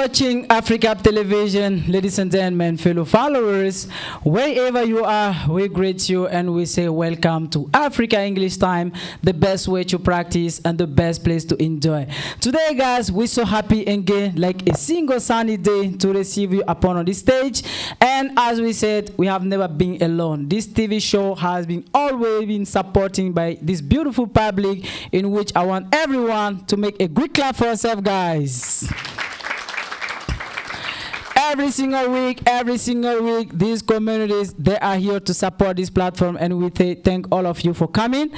watching Africa Television, ladies and gentlemen, fellow followers. Wherever you are, we greet you and we say welcome to Africa English Time, the best way to practice and the best place to enjoy. Today, guys, we're so happy again, like a single sunny day, to receive you upon on this stage. And as we said, we have never been alone. This TV show has been always been supporting by this beautiful public, in which I want everyone to make a good clap for yourself, guys. Every single week, these communities, they are here to support this platform, and we thank all of you for coming.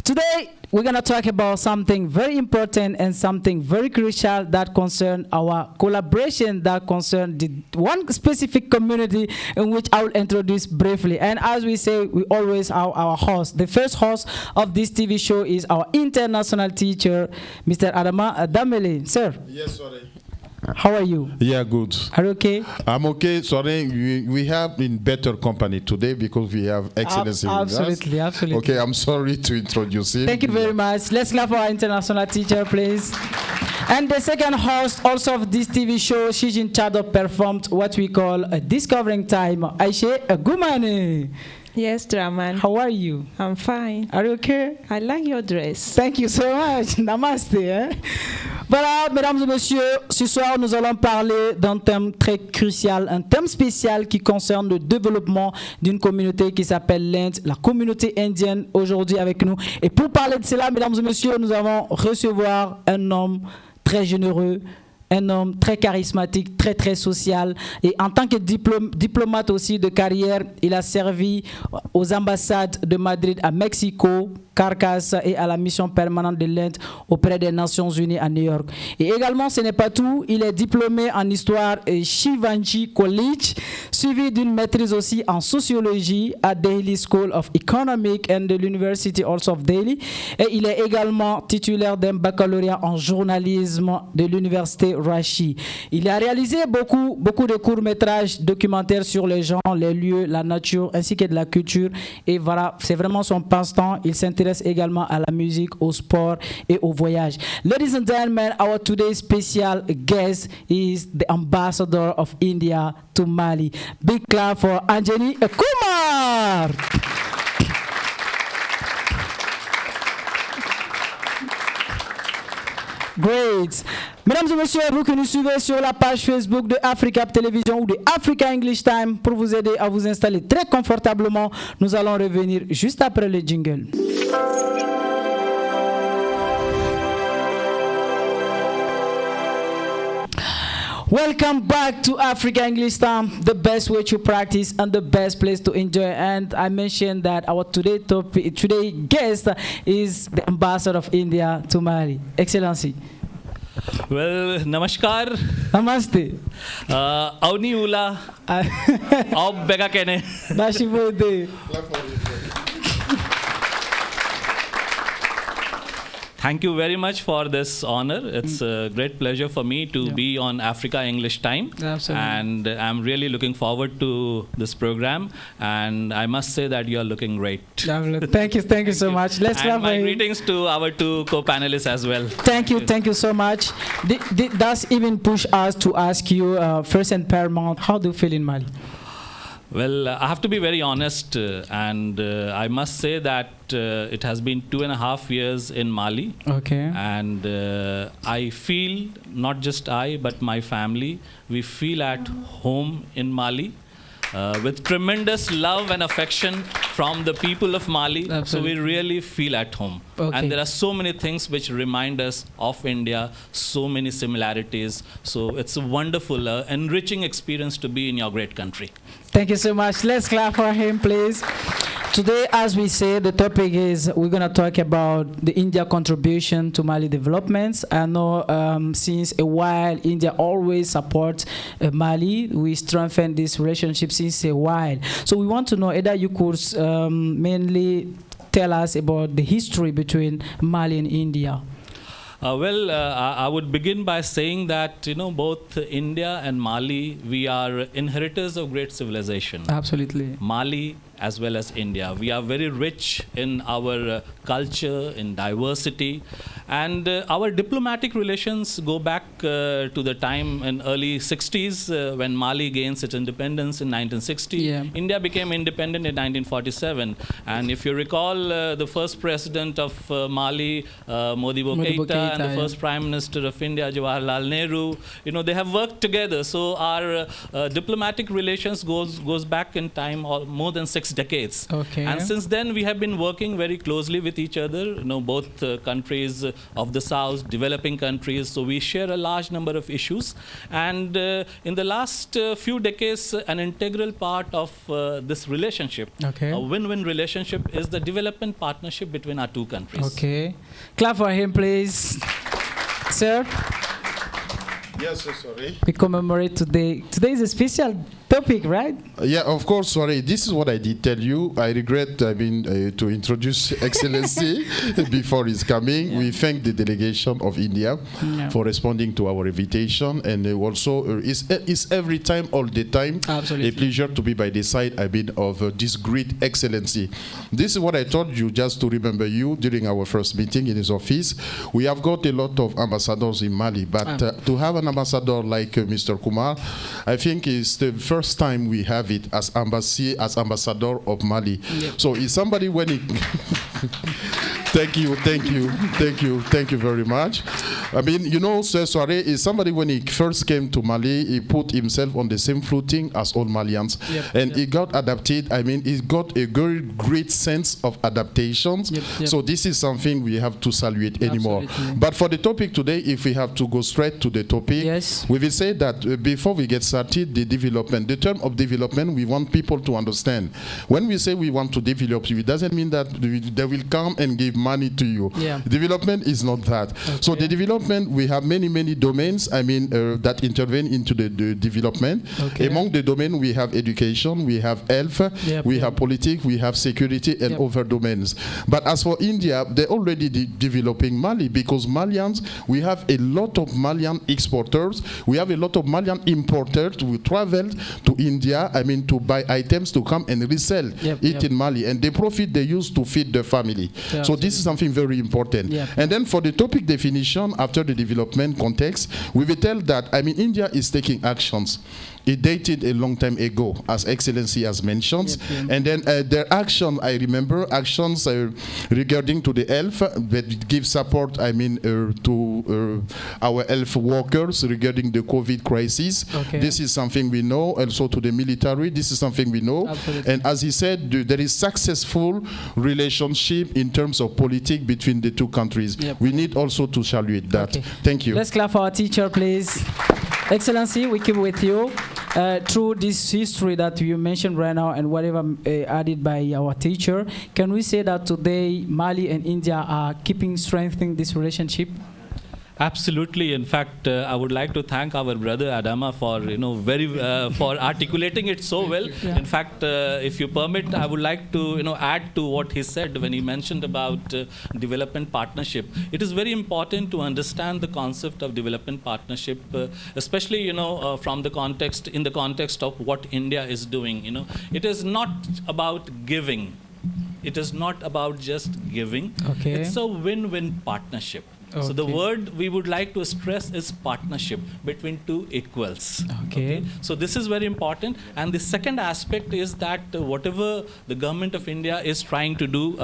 Today, we're going to talk about something very important and something very crucial that concerns our collaboration, that concerns the one specific community, in which I will introduce briefly. And as we say, we always have our host. The first host of this TV show is our international teacher, Mr. Dramane. Sir. Yes, sorry. How are you? Yeah, good. Are you okay? I'm okay. Sorry, we have in better company today because we have excellency with us. Absolutely. Okay, I'm sorry to introduce him. Thank you very much. Let's clap for our international teacher, please. And the second host also of this TV show, she's in charge of performed what we call a discovering time. Aisha Gumane. Yes, Dramane. How are you? I'm fine. Are you okay? I like your dress. Thank you so much. Namaste. Voilà, mesdames et messieurs, ce soir nous allons parler d'un thème très crucial, un thème spécial qui concerne le développement d'une communauté qui s'appelle l'Inde, la communauté indienne, aujourd'hui avec nous. Et pour parler de cela, mesdames et messieurs, nous allons recevoir un homme très généreux, un homme très charismatique, très social. Et en tant que diplomate aussi de carrière, il a servi aux ambassades de Madrid à Mexico, Caracas et à la mission permanente de l'Inde auprès des Nations Unies à New York. Et également, ce n'est pas tout, il est diplômé en histoire Shivaji College, suivi d'une maîtrise aussi en sociologie à Delhi School of Economics and the University also of Delhi. Et il est également titulaire d'un baccalauréat en journalisme de l'université Rashi. Il a réalisé beaucoup de courts-métrages documentaires sur les gens, les lieux, la nature ainsi que de la culture. Et voilà, c'est vraiment son passe-temps. Il s'intéresse également à la musique, au sport et au voyage. Ladies and gentlemen, our today's special guest is the ambassador of India to Mali. Big clap for Anjani KUMAR. Great. Mesdames et messieurs, vous que nous suivez sur la page Facebook de Africa Television ou de Africa English Time, pour vous aider à vous installer très confortablement, nous allons revenir juste après le jingle. Welcome back to Africa English Time, the best way to practice and the best place to enjoy. And I mentioned that our today guest is the ambassador of India to Mali. Excellency. Well, namaskar. Namaste. Avni ula. Aub bega kene. Nashibode. Thank you very much for this honor. It's a great pleasure for me to be on Africa English Time. Absolutely. And I'm really looking forward to this program. And I must say that you're looking great. Thank you so much. Let's and my greetings to our two co-panelists as well. Thank you so much. Does even push us to ask you first and paramount, how do you feel in Mali? Well, I have to be very honest, and I must say that it has been 2.5 years in Mali. Okay. And I feel, not just I, but my family, we feel at home in Mali. With tremendous love and affection from the people of Mali. Absolutely. So we really feel at home. Okay. And there are so many things which remind us of India, so many similarities. So it's a wonderful, enriching experience to be in your great country. Thank you so much. Let's clap for him, please. Today, as we say, the topic is we're going to talk about the India contribution to Mali developments. I know since a while, India always supports Mali. We strengthen this relationship since a while. So we want to know either you could mainly tell us about the history between Mali and India. I would begin by saying that, both India and Mali, we are inheritors of great civilization. Absolutely. Mali as well as India. We are very rich in our culture, in diversity, and our diplomatic relations go back to the time in early 60s when Mali gains its independence in 1960. Yeah. India became independent in 1947, and if you recall, the first president of Mali, Modibo Keita, and the first Prime Minister of India, Jawaharlal Nehru, they have worked together. So our diplomatic relations goes back in time more than 6 decades. Okay. And since then, we have been working very closely with each other. Both countries of the South, developing countries. So we share a large number of issues. And in the last few decades, an integral part of this relationship, a win-win relationship, is the development partnership between our two countries. Okay. Clap for him, please. Sir? Yes, sorry. We commemorate today. Today is a special topic, right? Yeah, of course, sorry. This is what I did tell you. I regret, to introduce Excellency before his coming. Yeah. We thank the delegation of India for responding to our invitation. And also, it's every time, all the time, absolutely, a pleasure to be by the side, of this great Excellency. This is what I told you, just to remember you, during our first meeting in his office. We have got a lot of ambassadors in Mali, but to have an ambassador like Mr. Kumar, I think it's the first time we have it as ambassador of Mali. Yep. So is somebody when he thank you very much. Sir SOUARE is somebody when he first came to Mali, he put himself on the same footing as all Malians. Yep. And he got adapted. He got a very great sense of adaptations. Yep. So this is something we have to salute anymore. Absolutely. But for the topic today, if we have to go straight to the topic, we will say that before we get started, the term of development, we want people to understand. When we say we want to develop you, it doesn't mean that they will come and give money to you. Yeah. Development is not that. Okay. So the development, we have many domains, that intervene into the development. Okay. Among the domain, we have education, we have health, we have politics, we have security, and other domains. But as for India, they're already developing Mali, because Malians, we have a lot of Malian exporters, we have a lot of Malian importers who travel to India, to buy items to come and resell it in Mali. And the profit they use to feed their family. Yeah, so this is something very important. Yeah. And then for the topic definition, after the development context, we will tell that, India is taking actions. It dated a long time ago, as Excellency has mentioned. And then their action, I remember, actions regarding to the health, that give support, to our health workers regarding the COVID crisis. Okay. This is something we know. Also to the military, this is something we know. Absolutely. And as he said, there is successful relationship in terms of politics between the two countries. Yep. We need also to salute that. Okay. Thank you. Let's clap for our teacher, please. Excellency, we keep with you. Through this history that you mentioned right now and whatever added by our teacher, can we say that today Mali and India are keeping strengthening this relationship? Absolutely. In fact, I would like to thank our brother Adama for for articulating it so well. Yeah. In fact, if you permit, I would like to add to what he said when he mentioned about development partnership. It is very important to understand the concept of development partnership, especially from the context of what India is doing. It is not about giving. It is not about just giving. Okay. It's a win-win partnership. Okay. So the word we would like to stress is partnership between two equals. Okay. So this is very important. And the second aspect is that whatever the government of India is trying to do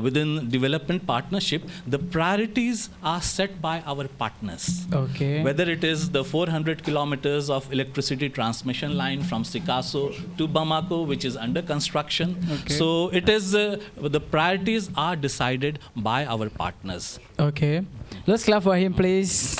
within development partnership, the priorities are set by our partners. Okay. Whether it is the 400 kilometers of electricity transmission line from Sikasso to Bamako, which is under construction. Okay. So it is the priorities are decided by our partners. Okay. Let's clap for him, please.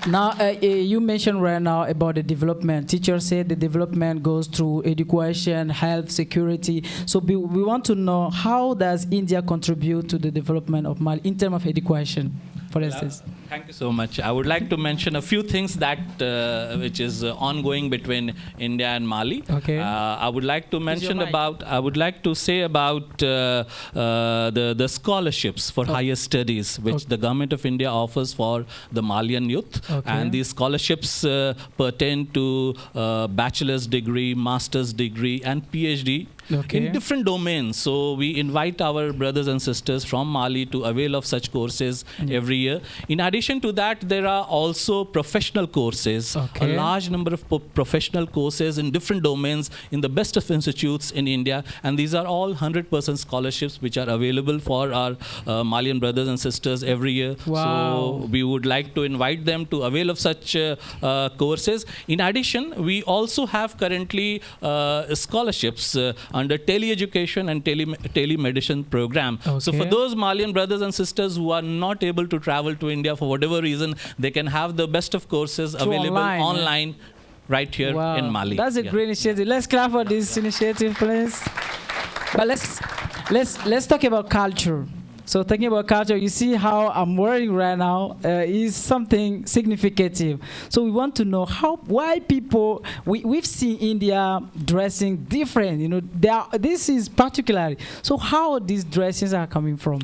Now, you mentioned right now about the development. Teacher said the development goes through education, health, security. So we want to know, how does India contribute to the development of Mali in terms of education? for instance? Thank you so much. I would like to mention a few things that which is ongoing between India and Mali. Okay. I would like to mention mic. about. I would like to say about the scholarships for higher studies, which the government of India offers for the Malian youth, and these scholarships pertain to bachelor's degree, master's degree, and PhD. In different domains. So we invite our brothers and sisters from Mali to avail of such courses every year. In addition to that, there are also professional courses, a large number of professional courses in different domains in the best of institutes in India, and these are all 100% scholarships which are available for our Malian brothers and sisters every year. So we would like to invite them to avail of such courses. In addition, we also have currently scholarships under tele-education and telemedicine program. So for those Malian brothers and sisters who are not able to travel to India for whatever reason, they can have the best of courses available online right here in Mali. That's a great initiative. Let's clap for this initiative, please. But let's talk about culture. So talking about culture, you see how I'm wearing right now is something significant. So we want to know why people, we've seen India dressing different, you know, this is particularly. So how these dresses are coming from?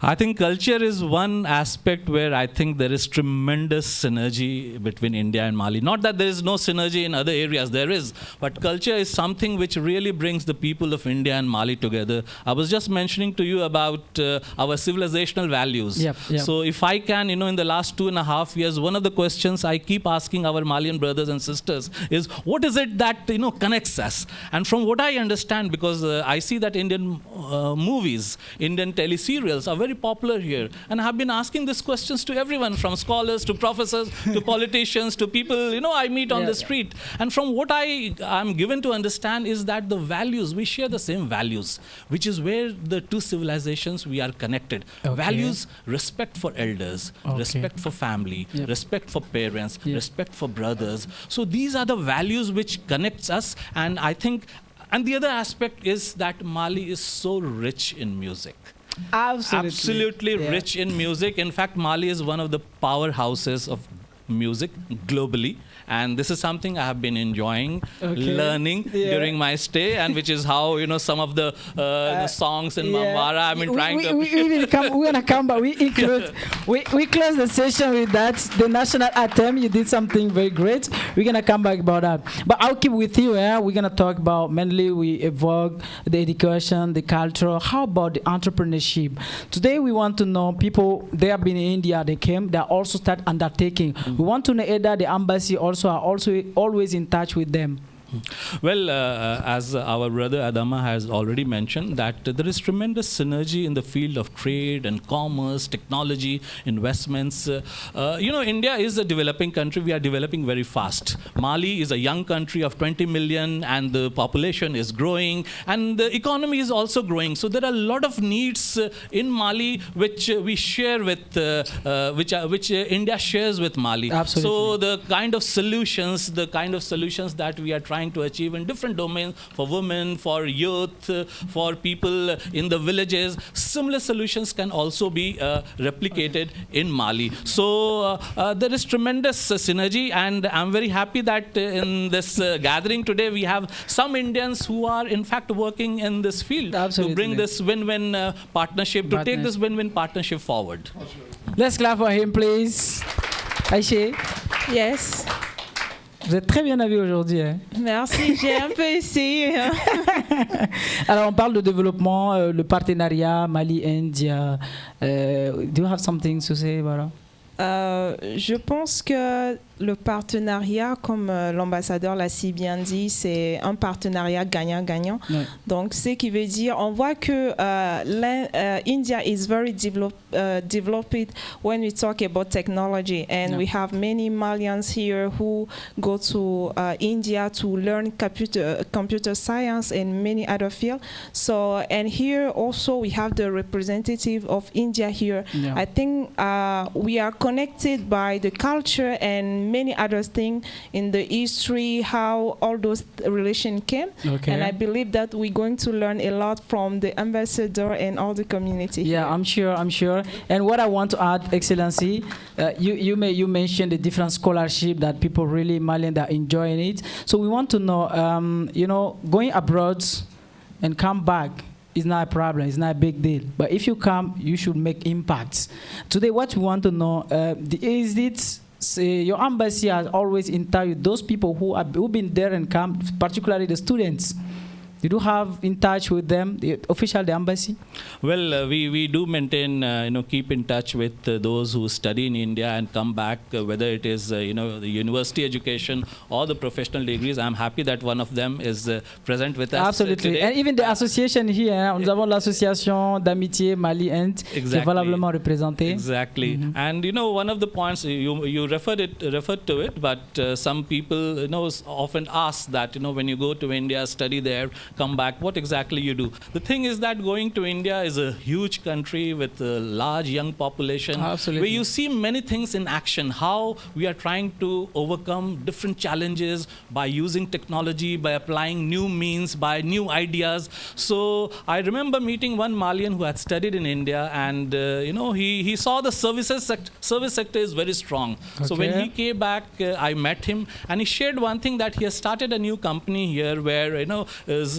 I think culture is one aspect where I think there is tremendous synergy between India and Mali. Not that there is no synergy in other areas, there is. But culture is something which really brings the people of India and Mali together. I was just mentioning to you about our civilizational values. So if I can, you know, in the last 2.5 years, one of the questions I keep asking our Malian brothers and sisters is, what is it that, you know, connects us? And from what I understand, because I see that Indian movies, Indian teleserials are very popular here, and I have been asking these questions to everyone, from scholars to professors to politicians to people, you know, I meet on the street. And from what I'm given to understand is that the values, we share the same values, which is where the two civilizations we are connected. Values: respect for elders, respect for family, respect for parents, respect for brothers. So these are the values which connects us, and I think, and the other aspect is that Mali is so rich in music. Absolutely rich in music. In fact, Mali is one of the powerhouses of music globally. And this is something I have been enjoying, learning during my stay, and which is how, you know, some of the songs in Mambara, I've been trying to... We're going to come back. We close the session with that, the national anthem. You did something very great. We're going to come back about that. But I'll keep with you. We're going to talk about, mainly we evoke the education, the culture. How about the entrepreneurship? Today we want to know people, they have been in India, they came, they also start undertaking. We want to know either the embassy also are also always in touch with them. Well, as our brother Adama has already mentioned, that there is tremendous synergy in the field of trade and commerce, technology, investments. You know, India is a developing country. We are developing very fast. Mali is a young country of 20 million, and the population is growing, and the economy is also growing. So there are a lot of needs in Mali which we share with, which India shares with Mali. Absolutely. So the kind of solutions that we are trying to achieve in different domains, for women, for youth, for people in the villages, similar solutions can also be replicated in Mali. So there is tremendous synergy, and I'm very happy that in this gathering today we have some Indians who are in fact working in this field to bring this win-win partnership, to take this win-win partnership forward. Let's clap for him, please. Aïché. Yes. Vous êtes très bien habillé aujourd'hui. Hein? Merci, j'ai un peu essayé. Alors, on parle de développement, le partenariat Mali-India. Do you have something to say about that? Je pense que le partenariat, comme l'ambassadeur l'a si bien dit, c'est un partenariat gagnant-gagnant. Ouais. Donc, ce qui veut dire, on voit que India is very developed when we talk about technology, and we have many Malians here who go to India to learn computer science and many other fields. So, and here also we have the representative of India here. I think we are connected by the culture and many other things in the history, how all those relations came. Okay. And I believe that we're going to learn a lot from the ambassador and all the community. Yeah, here. I'm sure. And what I want to add, Excellency, you mentioned the different scholarship that people really Malian that are enjoying it. So we want to know, you know, going abroad and come back is not a problem. It's not a big deal. But if you come, you should make impacts. Today, what we want to know is it. Your embassy has always in touch with those people who've been there and come, particularly the students. You do have in touch with them, the embassy? Well, we do maintain, keep in touch with those who study in India and come back, whether it is, the university education or the professional degrees. I'm happy that one of them is present with us. Absolutely. Today. And even the association here, nous avons l'association d'amitié Mali-Inde qui est valablement représentée. Exactly. And, one of the points, you referred to it, but some people, often ask that, when you go to India, study there, come back, what exactly you do. The thing is that going to India is a huge country with a large young population. Absolutely. Where you see many things in action, how we are trying to overcome different challenges by using technology, by applying new means, by new ideas. So I remember meeting one Malian who had studied in India, and he saw the service sector is very strong. Okay. So when he came back, I met him, and he shared one thing, that he has started a new company here where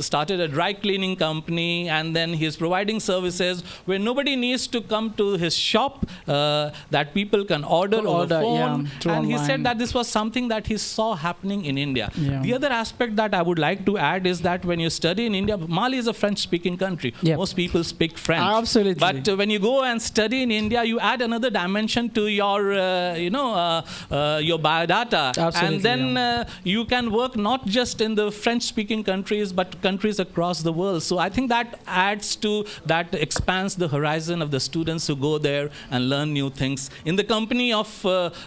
started a dry cleaning company, and then he's providing services where nobody needs to come to his shop, that people can order over the phone. Yeah, and he online. said that this was something that he saw happening in India. Yeah. The other aspect that I would like to add is that when you study in India, Mali is a French-speaking country. Yep. Most people speak French. Absolutely. But when you go and study in India, you add another dimension to your, your biodata. Absolutely, and then you can work not just in the French-speaking countries, but countries across the world. So I think that adds to, that expands the horizon of the students who go there and learn new things in the company of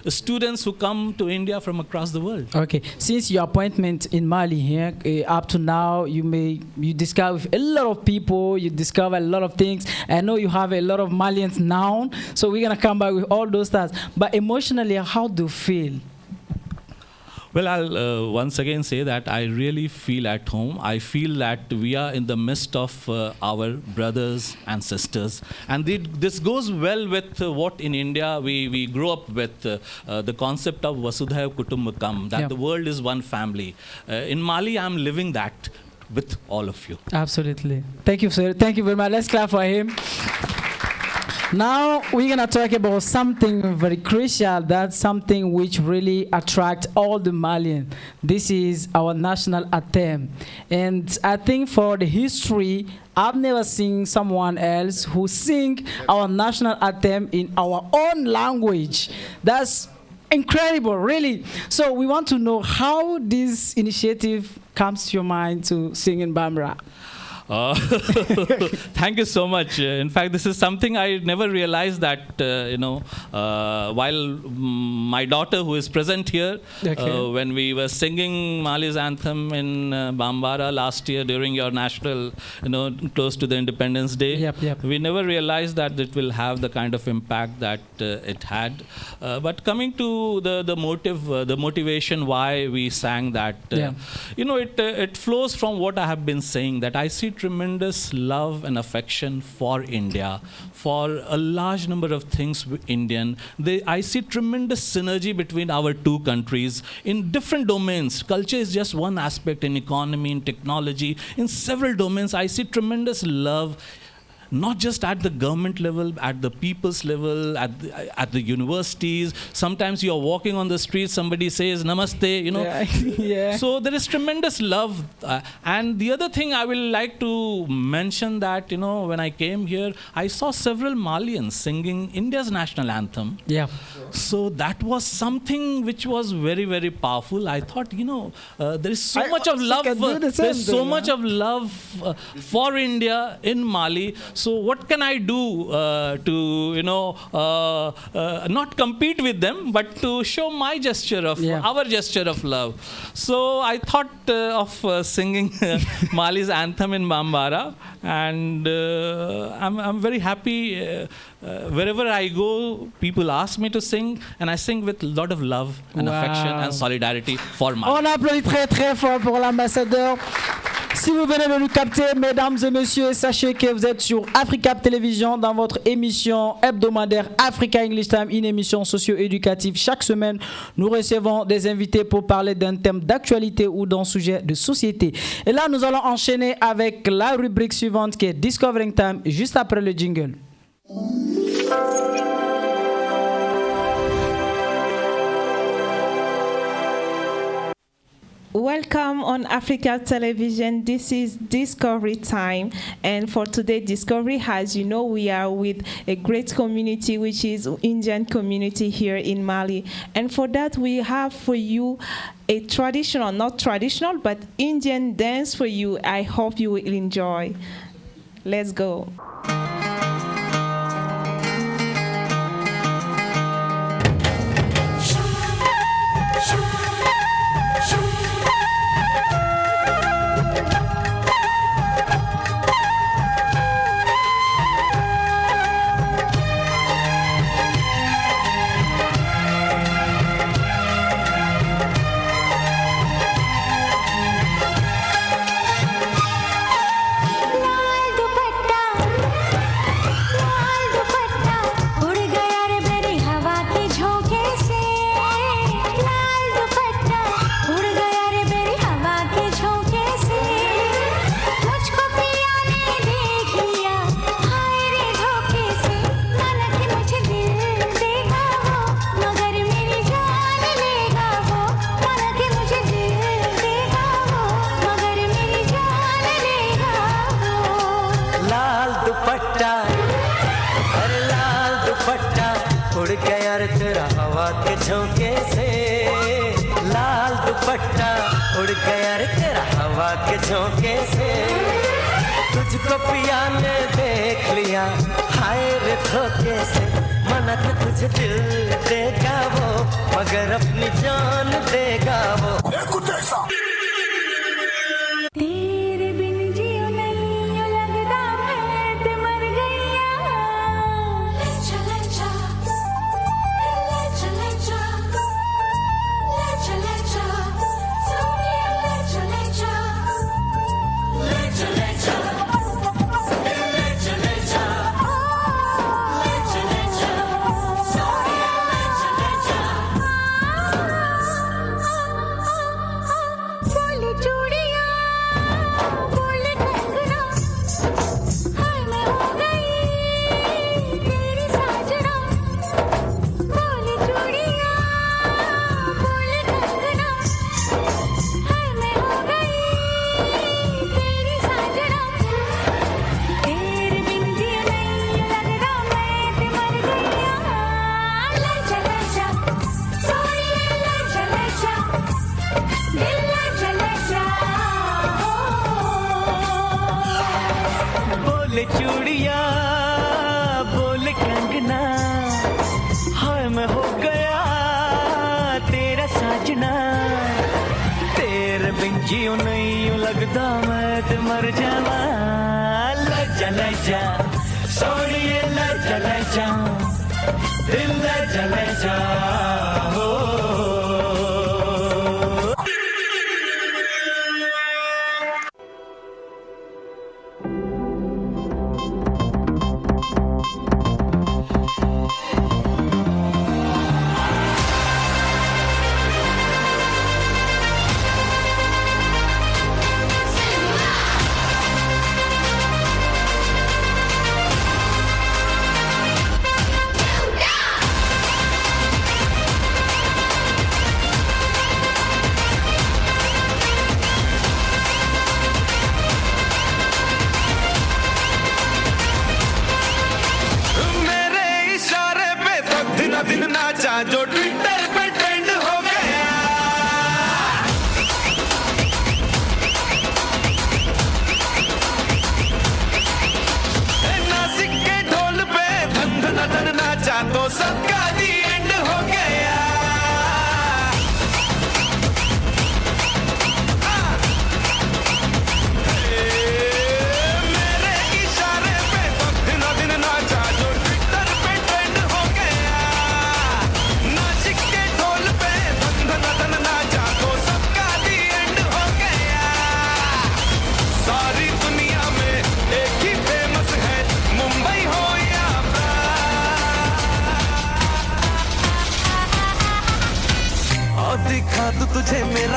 students who come to India from across the world. Okay, since your appointment in Mali here, up to now, you discover with a lot of people, you discover a lot of things. I know you have a lot of Malians now, so we're gonna come back with all those stuff. But emotionally, how do you feel? Well, I'll once again say that I really feel at home. I feel that we are in the midst of our brothers and sisters. And this goes well with what in India we grew up with, the concept of Vasudhaiva Kutumbakam, that the world is one family. In Mali, I'm living that with all of you. Absolutely. Thank you, sir. Thank you very much. Let's clap for him. Now we're going to talk about something very crucial, that's something which really attracts all the Malians. This is our national anthem. And I think for the history, I've never seen someone else who sing our national anthem in our own language. That's incredible, really. So we want to know how this initiative comes to your mind to sing in Bambara. Thank you so much. In fact, this is something I never realized that, while my daughter who is present here, when we were singing Mali's anthem in Bambara last year during your national, close to the Independence Day, we never realized that it will have the kind of impact that it had. But coming to the motivation why we sang that, it flows from what I have been saying, that I see tremendous love and affection for India, for a large number of things Indian. I see tremendous synergy between our two countries in different domains. Culture is just one aspect, in economy, in technology, in several domains. I see tremendous love, not just at the government level, at the people's level, at the universities. Sometimes you're walking on the street, somebody says namaste, So there is tremendous love. And the other thing I will like to mention that, when I came here, I saw several Malians singing India's national anthem. So that was something which was very, very powerful. I thought, there is so much of love. There's so much of love for India in Mali. So what can I do to not compete with them, but to show my gesture of our gesture of love? So I thought of singing Mali's anthem in Bambara, and I'm very happy. Wherever I go, people ask me to sing, and I sing with a lot of love and affection and solidarity for Mali. On applaudit très très fort pour l'ambassadeur. Si vous venez de nous capter, mesdames et messieurs, sachez que vous êtes sur Africable Télévision dans votre émission hebdomadaire Africa English Time, une émission socio-éducative. Chaque semaine, nous recevons des invités pour parler d'un thème d'actualité ou d'un sujet de société. Et là, nous allons enchaîner avec la rubrique suivante qui est Discovering Time, juste après le jingle. Welcome on Africa Television. This is Discovery Time, and for today, Discovery, as you know, we are with a great community, which is Indian community here in Mali. And for that, we have for you a traditional, not traditional, but Indian dance for you. I hope you will enjoy. Let's go. झोंके से लाल दुपट्टा उड़ गया रे तेरा हवा के झोंके से तुझको पिया ने देख लिया हाय रे धोखे से मना के तुझे दिल देगा वो मगर अपनी जान देगा वो तेरे बिन जियो नहीं लगता मैं ते मर गईया चूड़िया बोले कंगना हाय मैं हो गया तेरा साजना तेरे बिन जियो नहीं लगता मैं ते मर जावा लजा सोनिए लजा दिल लजा हो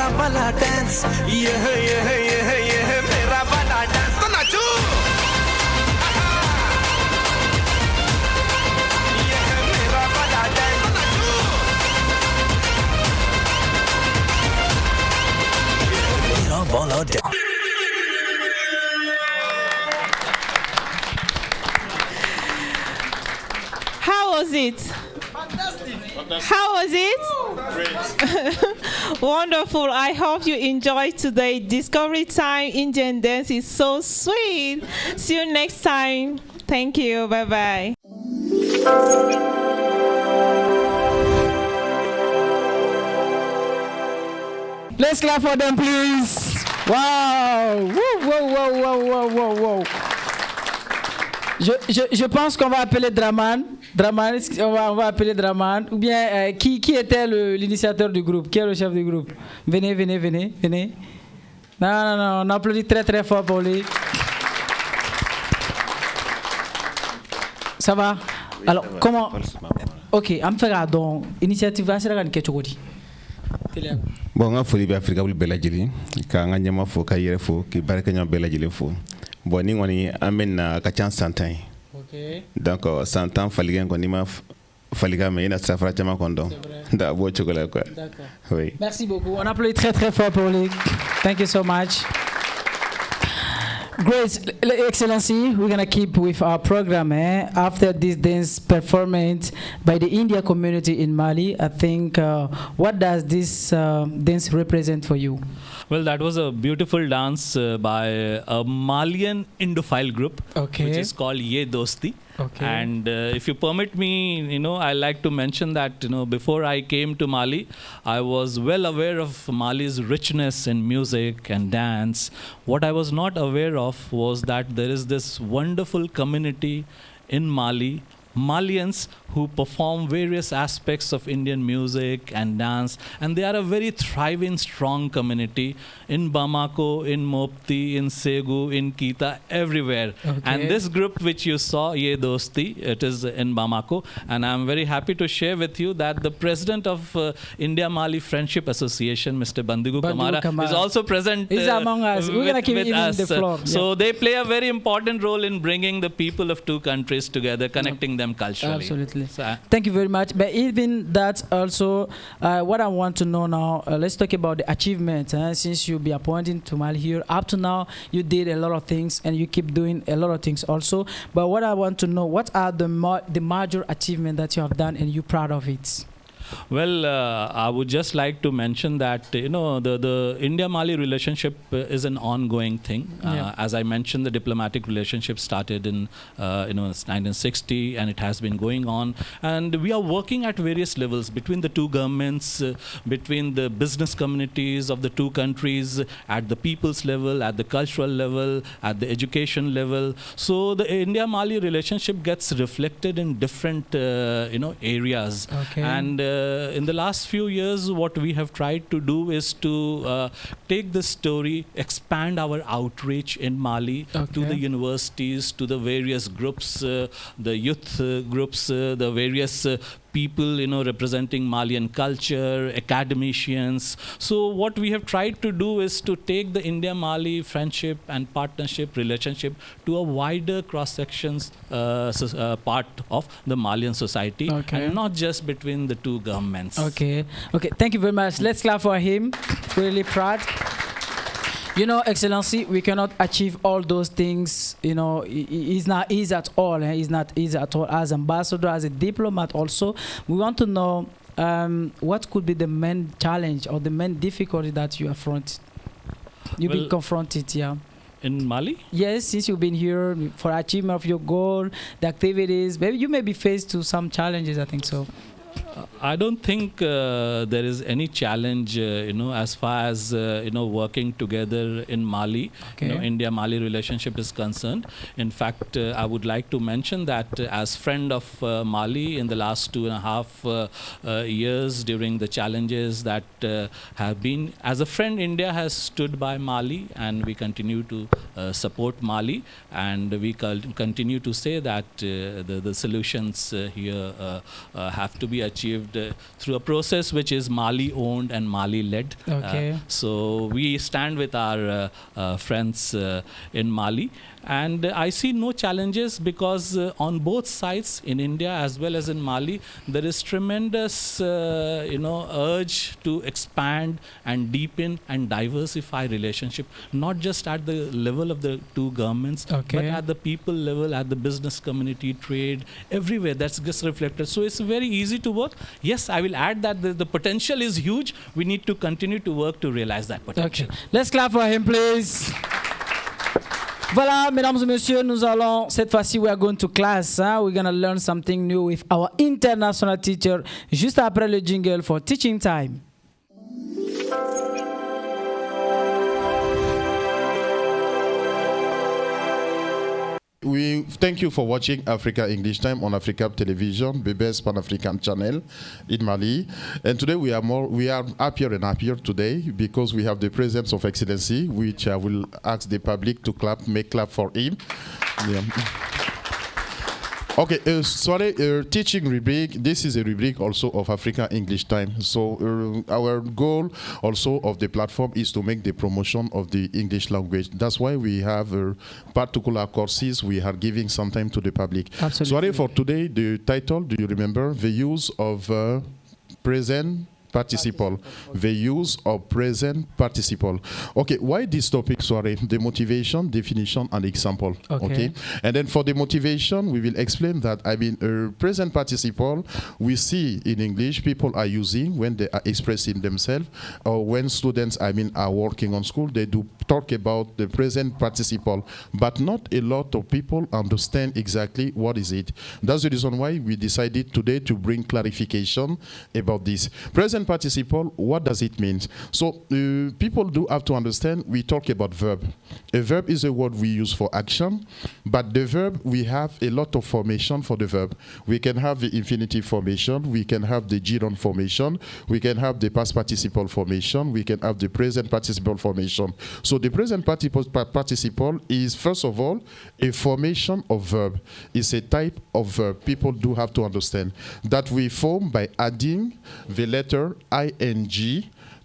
मेरा वाला डांस ये है मेरा वाला डांस तो नाचो ये है मेरा वाला डांस तो नाचो मेरा वाला dance How was it? Fantastic. How was it? Great. Wonderful. I hope you enjoyed today. Discovery Time Indian dance is so sweet. See you next time. Thank you. Bye-bye. Let's clap for them, please. Wow. Woo, whoa, whoa, whoa, whoa, whoa, whoa. Je pense qu'on va appeler Dramane. On va appeler Dramane. Ou bien, qui était l'initiateur du groupe? Qui est le chef du groupe? Venez. Non, on applaudit très très fort pour lui. Ça va? Oui, alors, ça va. Comment? Ok, Amfera, donc, initiative, c'est la grande question. Bon, on a fait Africable TV, quand on a fait carrière fou, qui paraît que on a fait fou. Bon, nous on amène à 100 ans. Ok. Donc 100 ans, fallait qu'on y m'a fallait mais il a ça fera tellement content. D'accord. Chocolat quoi. D'accord. Oui. Merci beaucoup. On applaudit très très fort pour lui. Thank you so much. Great, Excellency, we're going to keep with our program. After this dance performance by the India community in Mali, I think, what does this dance represent for you? Well, that was a beautiful dance by a Malian Indophile group, Okay. which is called Ye Dosti. Okay. And if you permit me, I like to mention that, before I came to Mali, I was well aware of Mali's richness in music and dance. What I was not aware of was that there is this wonderful community in Mali, Malians who perform various aspects of Indian music and dance, and they are a very thriving, strong community in Bamako, in Mopti, in Segu, in Kita, everywhere. Okay. And this group which you saw, Ye Dosti, it is in Bamako, and I'm very happy to share with you that the president of India-Mali Friendship Association, Mr. Bandigu Kamara, is also present. He's among us. We're going to keep him in the floor. So they play a very important role in bringing the people of two countries together, connecting them culturally. Absolutely. So, thank you very much. But even that also, what I want to know now, let's talk about the achievements. Since you'll be appointed to Mali here, up to now, you did a lot of things and you keep doing a lot of things also. But what I want to know, what are the major achievements that you have done and you're proud of it? Well, I would just like to mention that the India-Mali relationship is an ongoing thing. As I mentioned, the diplomatic relationship started in 1960, and it has been going on. And we are working at various levels between the two governments, between the business communities of the two countries, at the people's level, at the cultural level, at the education level. So the India-Mali relationship gets reflected in different areas. Okay. And in the last few years, what we have tried to do is to take this story, expand our outreach in Mali to the universities, to the various groups, the youth groups, the various people, representing Malian culture, academicians. So what we have tried to do is to take the India-Mali friendship and partnership relationship to a wider cross-sections part of the Malian society, and not just between the two governments. Okay. Thank you very much. Let's clap for him. Really proud. Excellency, we cannot achieve all those things. It's not easy at all. It's not easy at all. As ambassador, as a diplomat also, we want to know what could be the main challenge or the main difficulty that you you've been confronted, In Mali? Yes, since you've been here for achievement of your goal, the activities, maybe you may be faced to some challenges, I think so. I don't think there is any challenge, as far as working together in Mali. India-Mali relationship is concerned. In fact, I would like to mention that as friend of Mali in the last 2.5 years, during the challenges that have been, as a friend, India has stood by Mali, and we continue to support Mali, and we continue to say that the solutions here have to be achieved achieved through a process which is Mali owned and Mali led. Okay. So we stand with our friends in Mali, and I see no challenges because on both sides, in India as well as in Mali, there is tremendous urge to expand and deepen and diversify relationship, not just at the level of the two governments, but at the people level, at the business community, trade, everywhere. That's just reflected. So it's very easy to work. Yes, I will add that the potential is huge. We need to continue to work to realize that potential. Okay. Let's clap for him, please. Voilà, mesdames et messieurs, nous allons, cette fois-ci, we are going to class. We're going to learn something new with our international teacher, juste après le jingle for teaching time. We thank you for watching Africa English Time on Africa Television, the best Pan-African channel in Mali. And today we are happier and happier today because we have the presence of Excellency, which I will ask the public to clap, make clap for him. Yeah. Okay, teaching rubric. This is a rubric also of Africa English Time. So our goal also of the platform is to make the promotion of the English language. That's why we have particular courses we are giving some time to the public. Absolutely. Sorry for today, the title, do you remember? The use of present participle. The use of present participle. Okay, why this topic? Sorry, the motivation, definition, and example. Okay. And then for the motivation, we will explain that, I mean, present participle, we see in English people are using when they are expressing themselves, or when students, I mean, are working on school, they do talk about the present participle, but not a lot of people understand exactly what is it. That's the reason why we decided today to bring clarification about this. Present participle, what does it mean? So people do have to understand, we talk about verb. A verb is a word we use for action, but the verb, we have a lot of formation for the verb. We can have the infinitive formation, we can have the gerund formation, we can have the past participle formation, we can have the present participle formation. So the present participle is, first of all, a formation of verb. It's a type of verb. People do have to understand that we form by adding the letter ing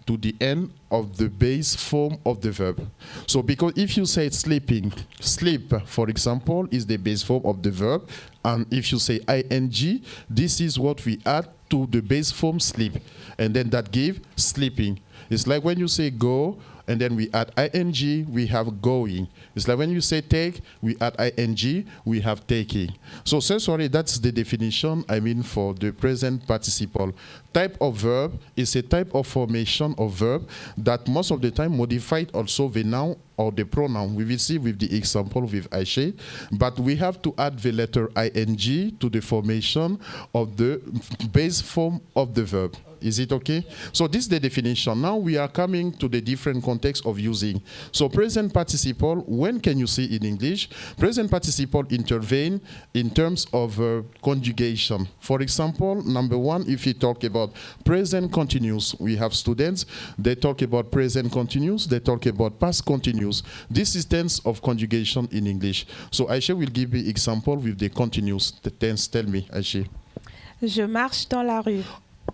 to the end of the base form of the verb. So because if you say sleeping, sleep, for example, is the base form of the verb, and if you say ing, this is what we add to the base form sleep, and then that gives sleeping. It's like when you say go, and then we add ing, we have going. It's like when you say take, we add ing, we have taking. So sorry, that's the definition, I mean, for the present participle. Type of verb is a type of formation of verb that most of the time modified also the noun or the pronoun. We will see with the example with Aisha, but we have to add the letter ing to the formation of the base form of the verb. Is it okay? So this is the definition. Now we are coming to the different context of using. So present participle, when can you see in English? Present participle intervene in terms of conjugation. For example, number one, if you talk about present continuous, we have students, they talk about present continuous, they talk about past continuous. This is tense of conjugation in English. So Aisha will give me example with the continuous. The tense, tell me, Aisha. Je marche dans la rue.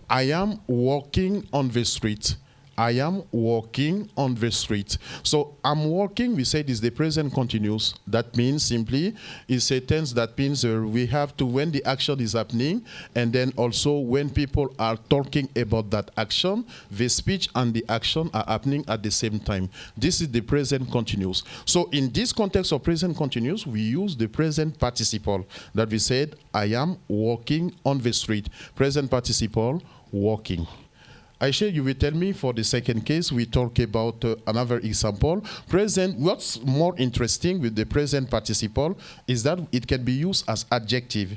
I am walking on the street. I am walking on the street. So I'm walking, we said, is the present continuous. That means simply it's a tense that means we have to when the action is happening, and then also when people are talking about that action, the speech and the action are happening at the same time. This is the present continuous. So in this context of present continuous, we use the present participle that we said, I am walking on the street. Present participle, walking. Aisha, you will tell me for the second case, we talk about another example. Present, what's more interesting with the present participle is that it can be used as adjective.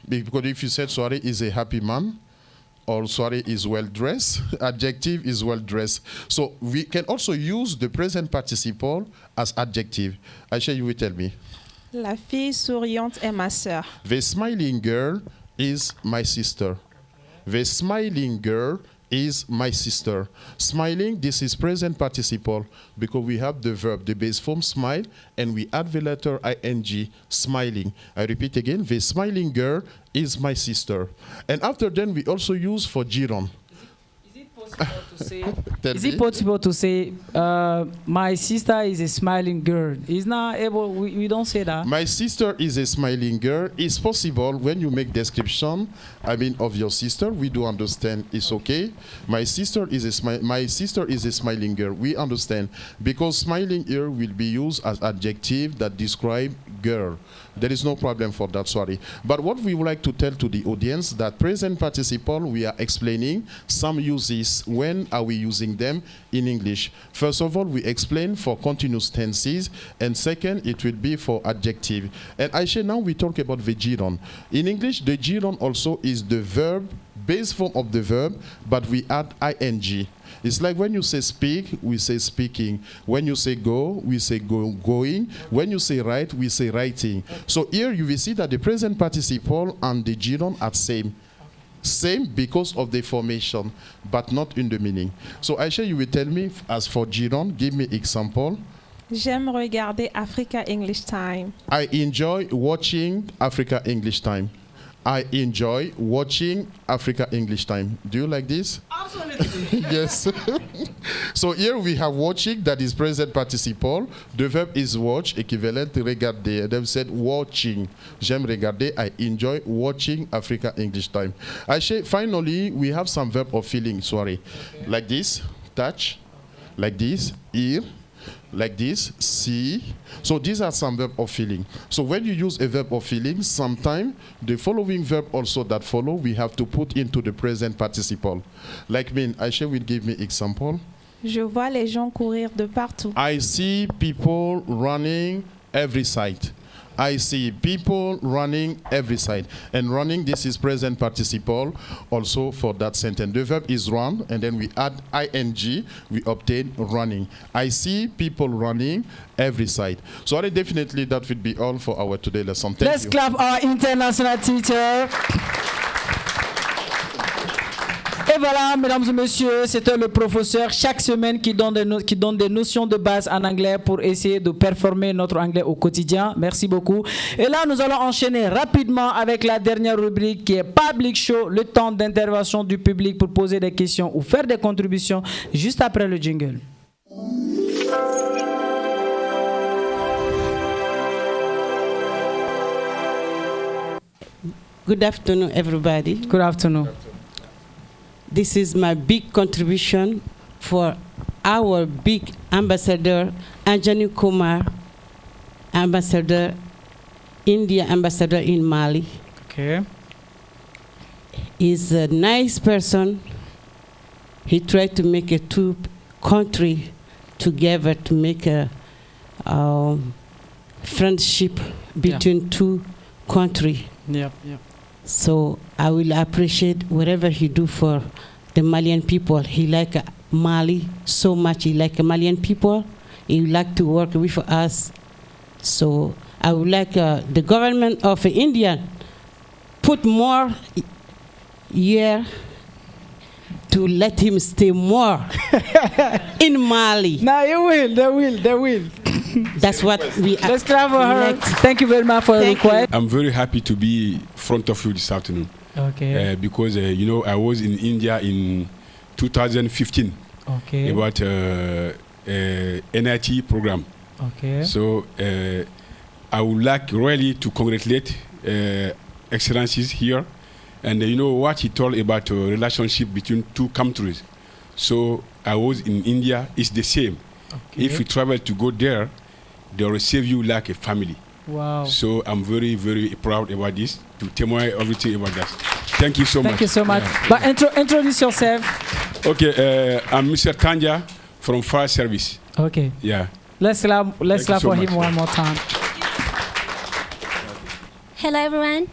Because if you said Soare is a happy man, or Soare is well-dressed, adjective is well-dressed. So we can also use the present participle as adjective. Aisha, you will tell me. La fille souriante est ma sœur. The smiling girl is my sister. The smiling girl is my sister. Smiling, this is present participle because we have the verb, the base form smile, and we add the letter ing, smiling. I repeat again, the smiling girl is my sister. And after then, we also use for giron. Is it possible to say, my sister is a smiling girl? It's not able, we don't say that. My sister is a smiling girl. It's possible when you make description, of your sister, we do understand it's okay. My sister is a smiling girl. We understand because smiling here will be used as adjective that describe girl. There is no problem for that, sorry. But what we would like to tell to the audience that present participle, we are explaining some uses. When are we using them in English? First of all, we explain for continuous tenses, and second, it will be for adjective. And Aisha, now we talk about the giron. In English, the giron also is the verb, base form of the verb, but we add ing. It's like when you say speak, we say speaking. When you say go, we say going. When you say write, we say writing. So here you will see that the present participle and the giron are same. Same because of the formation, but not in the meaning. So Aisha, you will tell me, as for giron, give me example. J'aime regarder Africa English Time. I enjoy watching Africa English Time. I enjoy watching Africa English Time. Do you like this? Absolutely. Yes. So here we have watching, that is present participle. The verb is watch, equivalent to regarder. They've said watching. J'aime regarder. I enjoy watching Africa English Time. Finally, we have some verb of feeling, sorry. Okay. Like this, touch. Like this, ear. Like this, see. So these are some verb of feeling. So when you use a verb of feeling, sometimes the following verb also that follow, we have to put into the present participle. Like me, Aisha will give me example. Je vois les gens courir de partout. I see people running every side. I see people running every side. And running, this is present participle also for that sentence. The verb is run, and then we add ing, we obtain running. I see people running every side. So definitely that would be all for our today lesson. Thank Let's you. clap our international teacher. Et voilà, mesdames et messieurs, c'était le professeur chaque semaine qui donne des notions de base en anglais pour essayer de performer notre anglais au quotidien. Merci beaucoup. Et là, nous allons enchaîner rapidement avec la dernière rubrique qui est Public Show, le temps d'intervention du public pour poser des questions ou faire des contributions juste après le jingle. Good afternoon, everybody. Good afternoon. This is my big contribution for our big ambassador, Anjani KUMAR, ambassador, India ambassador in Mali. Okay. He's a nice person. He tried to make a two country together to make a friendship between two countries. Yep, yep. So I will appreciate whatever he do for the Malian people. He like Mali so much. He like Malian people. He would like to work with us. So I would like the government of India put more year to let him stay more in Mali. Now they will. That's what we. Let's clap for her. Thank you very much for the request. I'm very happy to be in front of you this afternoon. Okay. Because I was in India in 2015. Okay. About NIT program. Okay. So I would like really to congratulate Excellencies here, and what he told about relationship between two countries. So I was in India. It's the same. Okay. If you travel to go there, they'll receive you like a family. Wow. So I'm very, very proud about this, to tell me everything about that. Thank you so much. Thank you so much. Yeah. But introduce yourself. Okay, I'm Mr. Tanja from Fire Service. Okay. Yeah. Let's clap for him one more time. Hello, everyone.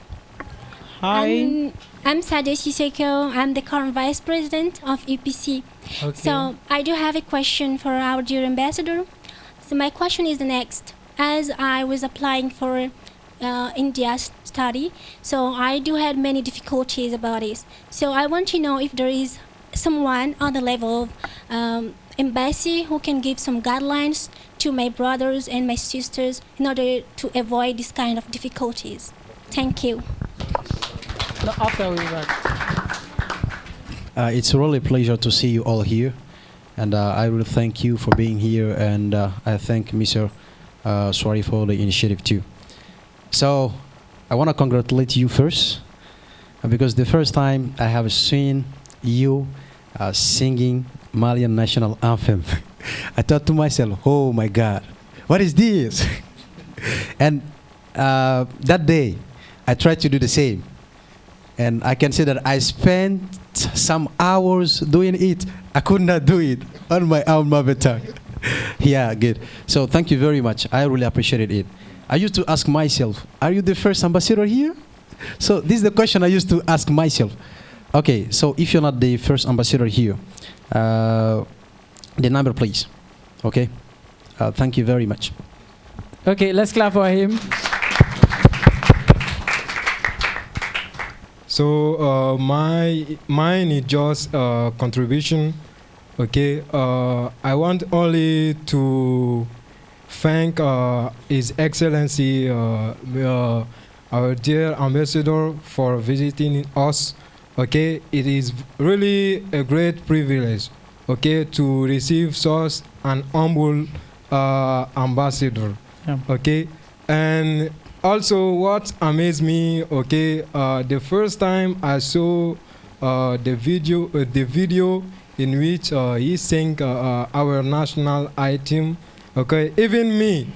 Hi. I'm Sade Siseko. I'm the current Vice President of EPC. Okay. So I do have a question for our dear ambassador. So my question is the next. As I was applying for India's study, so I do have many difficulties about this. So I want to know if there is someone on the level of embassy who can give some guidelines to my brothers and my sisters in order to avoid this kind of difficulties. Thank you. After we back. It's really a pleasure to see you all here, and I will thank you for being here, and I thank Mr. SOUARE for the initiative too. So I want to congratulate you first, because the first time I have seen you singing Malian national anthem, I thought to myself, oh my God, what is this? And that day, I tried to do the same. And I can say that I spent some hours doing it. I could not do it on my own mother tongue. Yeah, good. So thank you very much. I really appreciated it. I used to ask myself, are you the first ambassador here? So this is the question I used to ask myself. Okay, so if you're not the first ambassador here, the number please. Okay, thank you very much. Okay, let's clap for him. So mine is just a contribution. Okay, I want only to thank His Excellency, our dear ambassador, for visiting us. Okay, it is really a great privilege, okay, to receive such an humble ambassador. Yeah. Okay, and also what amazed me, okay, the first time I saw the video in which he sang our national anthem, okay, even me,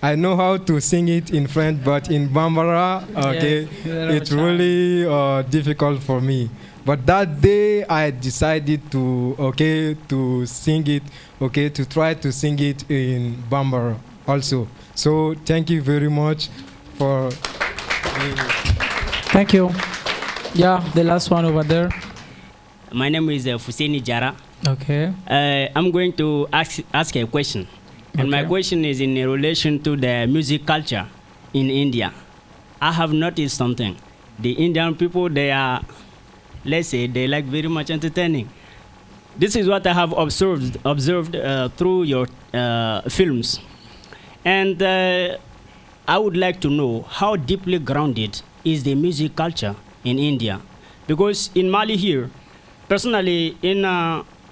I know how to sing it in French, but in Bambara, okay, yes, it's really difficult for me. But that day I decided to, okay, to sing it, okay, to try to sing it in Bambara also. So thank you very much for. Thank you. Yeah, the last one over there. My name is Fuseni Jara. Okay. I'm going to ask a question. And my question is in relation to the music culture in India. I have noticed something. The Indian people, they are, let's say, they like very much entertaining. This is what I have observed through your films. And I would like to know how deeply grounded is the music culture in India. Because in Mali here, personally,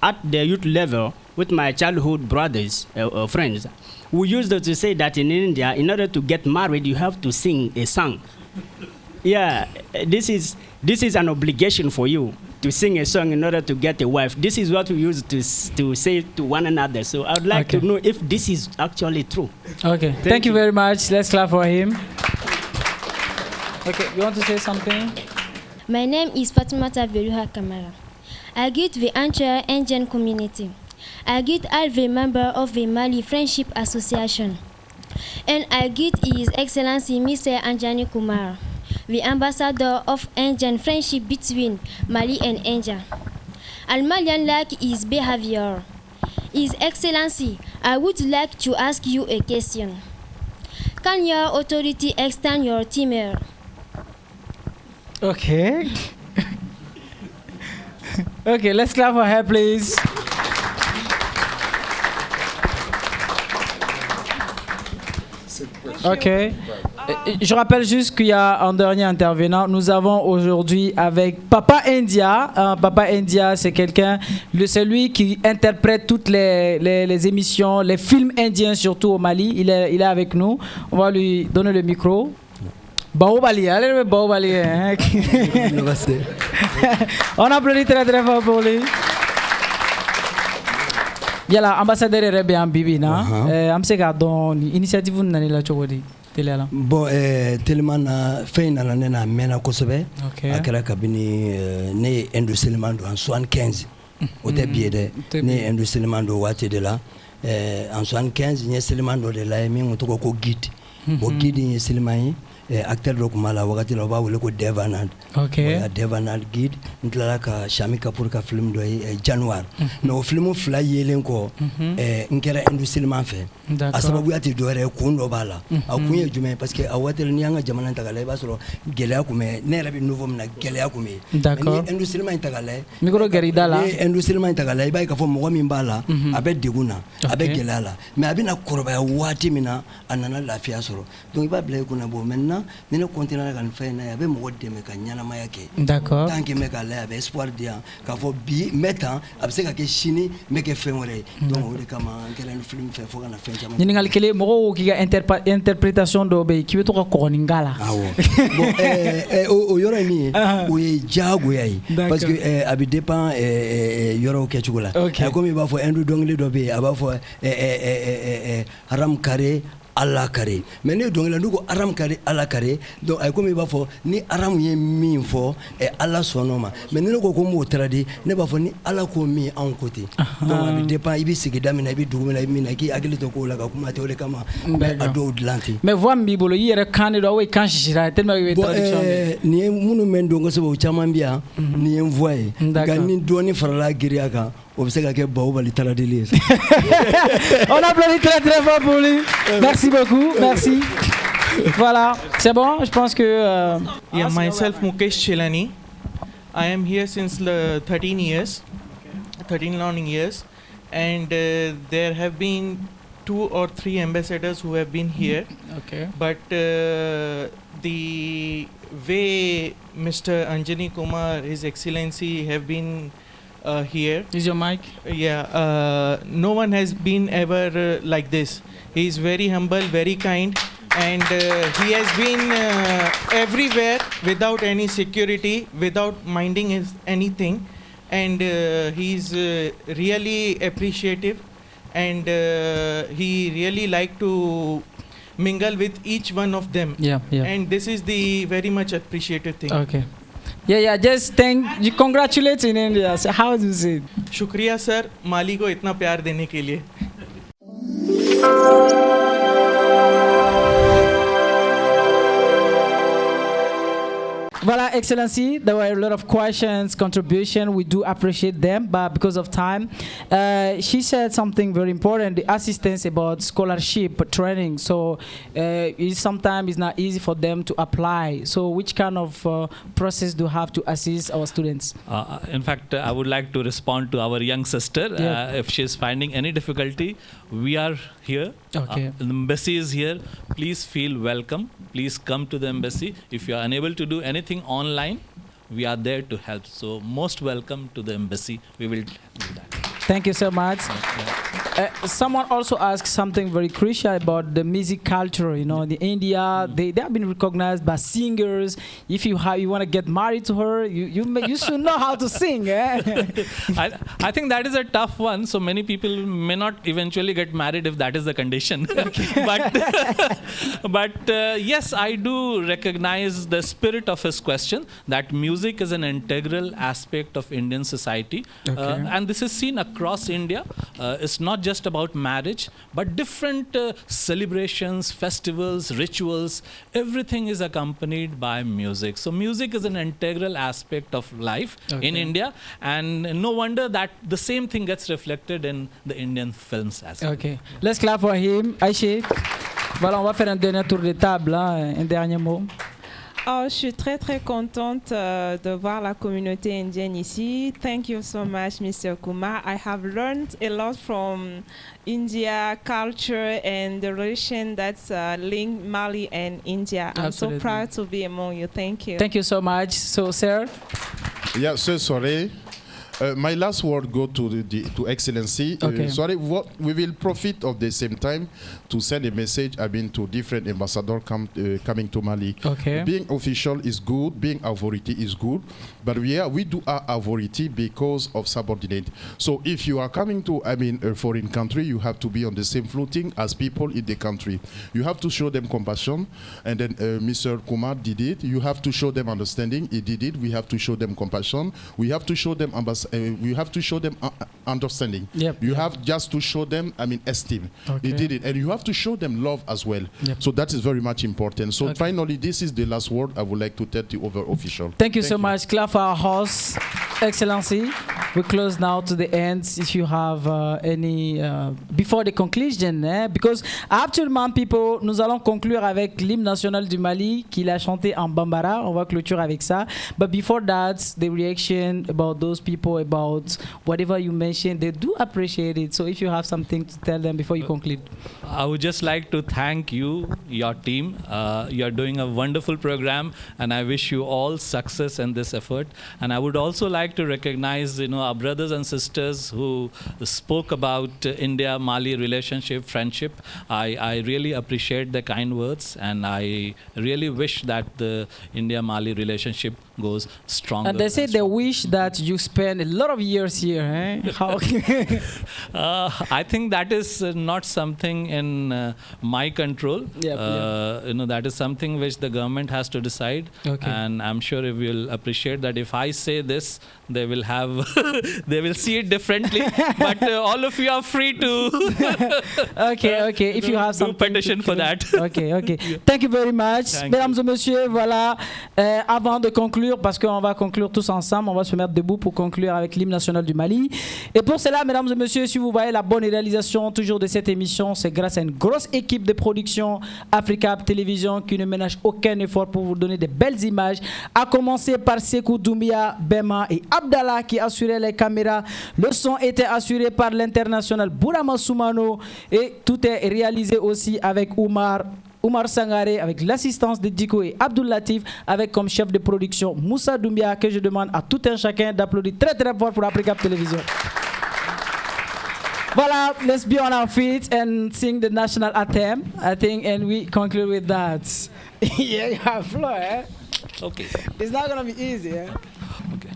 at the youth level, with my childhood brothers, friends, we used to say that in India, in order to get married, you have to sing a song. Yeah, this is an obligation for you to sing a song in order to get a wife. This is what we used to say to one another. So I would like to know if this is actually true. Okay, thank you very much. Let's clap for him. Okay, you want to say something? My name is Fatimata Veluha Kamara. I greet the entire Indian community. I greet all the members of the Mali Friendship Association. And I greet His Excellency Mr. Anjani KUMAR, the ambassador of Indian friendship between Mali and India. Al-Malian like his behavior. His Excellency, I would like to ask you a question. Can your authority extend your timber? Okay. Okay, let's clap for her, please. Ok. Je rappelle juste qu'il y a un dernier intervenant. Nous avons aujourd'hui avec Papa India. Papa India, c'est quelqu'un, c'est lui qui interprète toutes les émissions, les films indiens, surtout au Mali. Il est avec nous. On va lui donner le micro. Baobali, allez, Baobali. Hein? On applaudit très très fort pour lui. Yala ambassadeur Rebe Ambibi na amse ka don initiative nani la chogodi tele ala bon tellement na feina la nena mena kosobe akara kabini ne industriellement en 75 au début de ne industriellement do wate de la en 75 ne industriellement de la mi ngotoko ko guide bo guide ni silmai acteur dɔ kun b'a la wagati la u b'a wele ko Devanand. Devanand Guide n tilala ka Shami Kapoor ka film dɔ ye January mais o film fila yelen kɔ n kɛra industrie man fɛ a sababuya tɛ dɔwɛrɛ kun dɔ b'a la a kun ye jumɛn parce que a waati la n'i y'an ka jamana ta k'a lajɛ i b'a sɔrɔ gɛlɛya kun bɛ ne yɛrɛ bɛ nouveau min na gɛlɛya kun bɛ yen mais n'i ye industrie man ta k'a lajɛ micro gɛrɛ da la n'i ye industrie man ta k'a lajɛ i b'a ye k'a fɔ mɔgɔ min b'a la a bɛ degun na a bɛ gɛlɛya la mais a bɛna kɔrɔbaya waati min na a nana lafiya sɔrɔ donc i b'a bila i kunna bon maintenant ni ne continuera ka nin fɛn in na a bɛ mɔgɔ dɛmɛ ka ɲɛnamaya kɛ tant que n bɛ k'a lajɛ a bɛ espoir di yan k'a fɔ bi n bɛ tan a bɛ se ka kɛ sini n bɛ kɛ fɛn wɛrɛ ye donc o de kama n kɛra nin film fɛ fo ka na fɛn caman ɲininkali kelen mɔgɔw k'i ka interprétation dɔ bɛ yen k'i bɛ to ka kɔgɔninga la bon o yɔrɔ ye min ye o ye diyagoya ye parce que a bɛ dépend yɔrɔw kɛcogo la comme i b'a fɔ hindu dɔnkili dɔ bɛ yen a b'a fɔ haram kare Allah kare mais ne dɔnkili la n'u ko haram kare Allah kare donc a ye comme i b'a fɔ ni haram ye min fɔ Allah sɔnn'o ma mais ni ne ko ko n b'o traduit ne b'a fɔ ni Allah ko min anw ko ten donc a bɛ dépend i bɛ sigida min na i bɛ dugu min na i bɛ min na i k'i hakili to k'o la ka kuma tɛ o de kama n bɛ a dɔw dilan ten mais voix min b'i bolo i yɛrɛ kan de don aw ye kan sisira tellement i bɛ traduction kɛ nin ye minnu bɛ n dɔn kosɛbɛ o caman bɛ yan nin ye n voix ye nka ni dɔɔnin farala giriya kan on applaudit très très fort pour lui. Merci beaucoup, merci. Voilà, c'est bon, je pense que... Yeah, myself Mukesh Chilani. I am here since 13 years, 13 long years, and there have been 2 or 3 ambassadors who have been here. Okay. But the way Mr. Anjani Kumar, His Excellency, have been here. Is your mic? Yeah. No one has been ever like this. He is very humble, very kind, and he has been everywhere without any security, without minding anything, and he is really appreciative, and he really like to mingle with each one of them. Yeah. And this is the very much appreciated thing. Okay. Yeah, just you congratulate in India. So how do you say it? शुक्रिया sir माली को इतना प्यार देने के लिए. Voilà, Excellency, there were a lot of questions, contribution. We do appreciate them, but because of time, she said something very important, the assistance about scholarship training. So sometimes it's not easy for them to apply. So which kind of process do you have to assist our students? In fact, I would like to respond to our young sister. If she is finding any difficulty, we are here. Okay. The embassy is here. Please feel welcome. Please come to the embassy. If you are unable to do anything online, we are there to help. So most welcome to the embassy. We will do that. Thank you so much. Someone also asked something very crucial about the music culture. You know, in India, they have been recognized by singers. If you want to get married to her, you should know how to sing. I think that is a tough one. So many people may not eventually get married if that is the condition. But yes, I do recognize the spirit of his question, that music is an integral aspect of Indian society. And this is seen across India. It's not just about marriage, but different celebrations, festivals, rituals, everything is accompanied by music. So music is an integral aspect of life in India, and no wonder that the same thing gets reflected in the Indian films as well. Okay, let's clap for him. Aïché, voilà, on va faire un dernier tour de table, hein, un dernier mot. Oh, je suis très très contente de voir la communauté indienne ici. Thank you so much, Mr. Kumar. I have learned a lot from India culture and the relation that's linked Mali and India. I'm so proud to be among you. Thank you. Thank you so much. So, sir? Yeah, so sorry. My last word go to Excellency. Okay. Sorry, we will profit of the same time to send a message. To different ambassadors coming to Mali. Okay. Being official is good. Being authority is good. But we do our authority because of subordinate. So if you are coming to a foreign country, you have to be on the same footing as people in the country. You have to show them compassion. And then Mr. Kumar did it. You have to show them understanding. He did it. We have to show them compassion. We have to show them you have to show them understanding. You have just to show them, esteem. They did it. And you have to show them love as well. So that is very much important. So finally, this is the last word I would like to tell the over official. Thank you so much. Clap for our host, Excellency. We close now to the end. If you have any, before the conclusion, because actuellement, people, nous allons conclure avec l'hymne national du Mali qu'il a chanté en Bambara. On va clôturer avec ça. But before that, the reaction about those people, about whatever you mentioned, they do appreciate it. So if you have something to tell them before you conclude. I would just like to thank you, your team. You're doing a wonderful program, and I wish you all success in this effort. And I would also like to recognize, our brothers and sisters who spoke about India-Mali relationship, friendship. I really appreciate the kind words, and I really wish that the India-Mali relationship goes stronger. And they say they wish that you spend a lot of years here. How? I think that is not something in my control. That is something which the government has to decide. And I'm sure if you'll appreciate that if I say this, they will have, they will see it differently. But all of you are free to if you have some petition for that. Thank you very much. Mesdames et messieurs, voilà, avant de conclure, parce qu'on va conclure tous ensemble, on va se mettre debout pour conclure avec l'hymne national du Mali. Et pour cela, mesdames et messieurs, si vous voyez la bonne réalisation toujours de cette émission, c'est grâce à une grosse équipe de production Africa Télévision qui ne ménage aucun effort pour vous donner de belles images, à commencer par Sekou Doumbia, Bema et Abdallah qui assuraient les caméras. Le son était assuré par l'international Bourama Soumano et tout est réalisé aussi avec Oumar Sangaré, avec l'assistance de Diko et Abdul Latif, avec comme chef de production Moussa Doumbia, que je demande à tout un chacun d'applaudir très très fort pour Africa Télévision. Voilà, let's be on our feet and sing the national anthem, I think, and we conclude with that. Yeah, you have floor, Okay. It's not gonna be easy,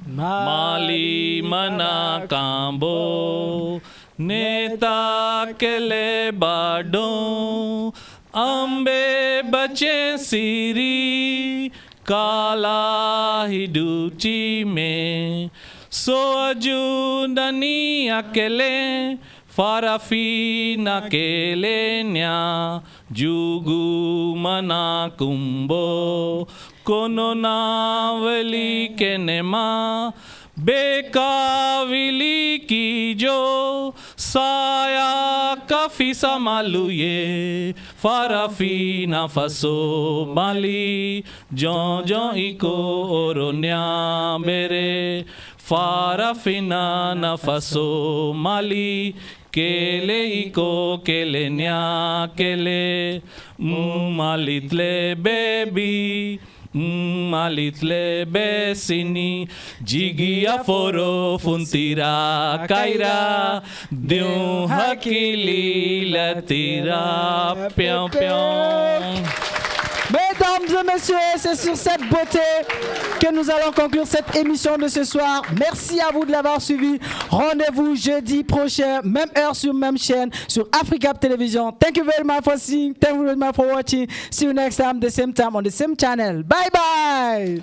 Mali mana kambo neta kele bado ambe bache siri kala hiduchi me soaju dani akele farafina kelenya jugu mana kumbo kono navali kenema bekavili ki jo saya kafi samaluye farafina faso mali jon iko oronya mere farafina na faso mali kele iko kele nya kele malitle baby malitle besini jigia foro funtira kaira diu hakili latira pion pion. Mesdames et messieurs, c'est sur cette beauté que nous allons conclure cette émission de ce soir. Merci à vous de l'avoir suivi. Rendez-vous jeudi prochain, même heure sur même chaîne, sur Africa Television. Thank you very much for seeing. Thank you very much for watching. See you next time, the same time on the same channel. Bye bye.